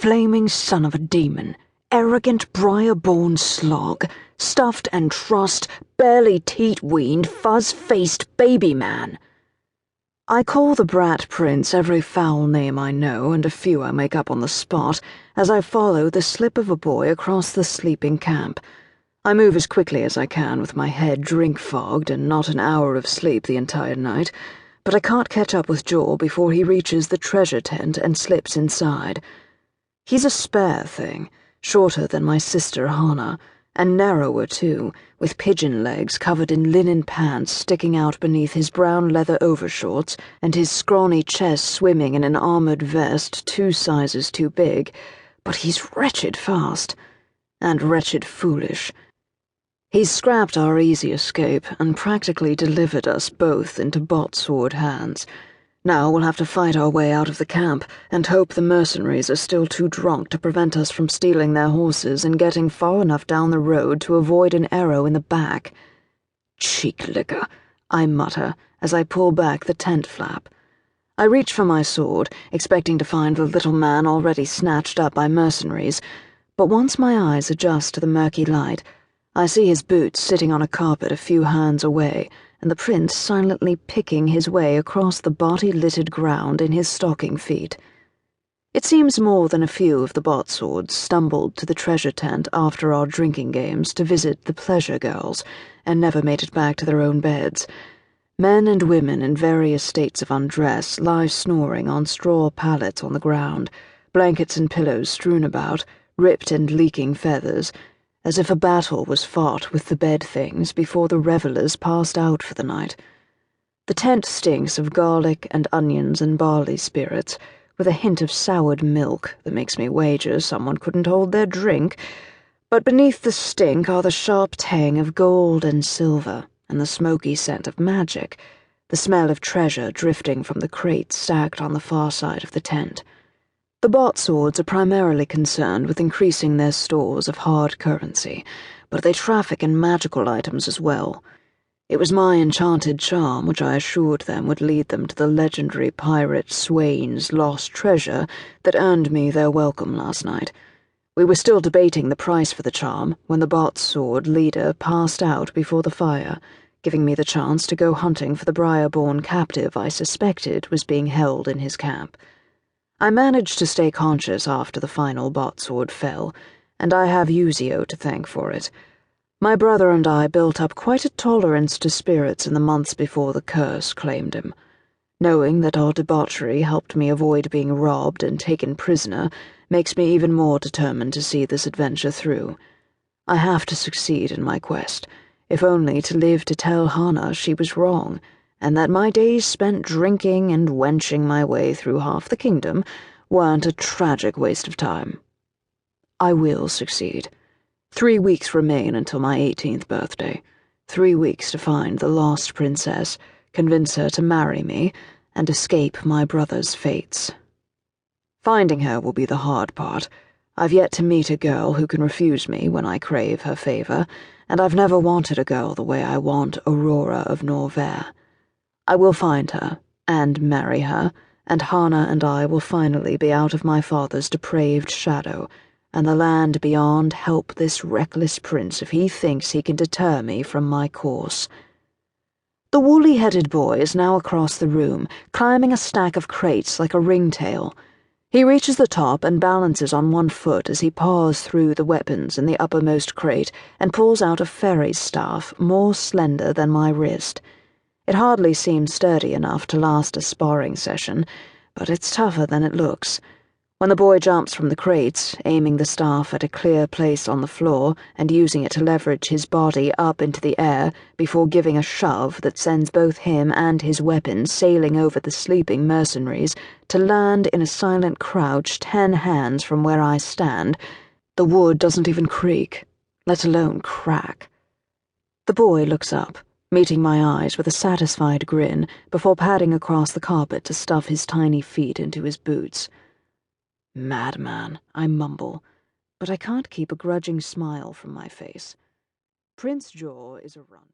flaming son of a demon, arrogant briar-born slog, stuffed and trussed, barely teat-weaned, fuzz-faced baby man. I call the brat prince every foul name I know, and a few I make up on the spot, as I follow the slip of a boy across the sleeping camp. I move as quickly as I can with my head drink-fogged and not an hour of sleep the entire night, but I can't catch up with Jaw before he reaches the treasure tent and slips inside. He's a spare thing, shorter than my sister Hannah, and narrower too, with pigeon legs covered in linen pants sticking out beneath his brown leather overshorts and his scrawny chest swimming in an armored vest 2 sizes too big, but he's wretched fast, and wretched foolish. He's scrapped our easy escape and practically delivered us both into bot-sword hands. Now we'll have to fight our way out of the camp and hope the mercenaries are still too drunk to prevent us from stealing their horses and getting far enough down the road to avoid an arrow in the back. Cheek liquor, I mutter as I pull back the tent flap. I reach for my sword, expecting to find the little man already snatched up by mercenaries, but once my eyes adjust to the murky light, I see his boots sitting on a carpet a few hands away, and the prince silently picking his way across the body-littered ground in his stocking feet. It seems more than a few of the bot-swords stumbled to the treasure tent after our drinking games to visit the pleasure girls, and never made it back to their own beds. Men and women in various states of undress lie snoring on straw pallets on the ground, blankets and pillows strewn about, ripped and leaking feathers, as if a battle was fought with the bed things before the revellers passed out for the night. The tent stinks of garlic and onions and barley spirits, with a hint of soured milk that makes me wager someone couldn't hold their drink, but beneath the stink are the sharp tang of gold and silver, and the smoky scent of magic, the smell of treasure drifting from the crates stacked on the far side of the tent. The bot-swords are primarily concerned with increasing their stores of hard currency, but they traffic in magical items as well. It was my enchanted charm which I assured them would lead them to the legendary pirate Swain's lost treasure that earned me their welcome last night. We were still debating the price for the charm when the bot-sword leader passed out before the fire, giving me the chance to go hunting for the briar-born captive I suspected was being held in his camp. I managed to stay conscious after the final bot-sword fell, and I have Yuzio to thank for it. My brother and I built up quite a tolerance to spirits in the months before the curse claimed him. Knowing that our debauchery helped me avoid being robbed and taken prisoner makes me even more determined to see this adventure through. I have to succeed in my quest, if only to live to tell Hannah she was wrong, and that my days spent drinking and wenching my way through half the kingdom weren't a tragic waste of time. I will succeed. 3 weeks remain until my 18th birthday. 3 weeks to find the lost princess, convince her to marry me, and escape my brother's fates. Finding her will be the hard part. I've yet to meet a girl who can refuse me when I crave her favor, and I've never wanted a girl the way I want Aurora of Norvair. I will find her, and marry her, and Hannah and I will finally be out of my father's depraved shadow, and the land beyond help this reckless prince if he thinks he can deter me from my course. The woolly-headed boy is now across the room, climbing a stack of crates like a ringtail. He reaches the top and balances on one foot as he paws through the weapons in the uppermost crate and pulls out a fairy's staff more slender than my wrist. It hardly seems sturdy enough to last a sparring session, but it's tougher than it looks. When the boy jumps from the crates, aiming the staff at a clear place on the floor and using it to leverage his body up into the air before giving a shove that sends both him and his weapon sailing over the sleeping mercenaries to land in a silent crouch 10 hands from where I stand, the wood doesn't even creak, let alone crack. The boy looks up, meeting my eyes with a satisfied grin before padding across the carpet to stuff his tiny feet into his boots. Madman, I mumble, but I can't keep a grudging smile from my face. Prince Jaw is a runt.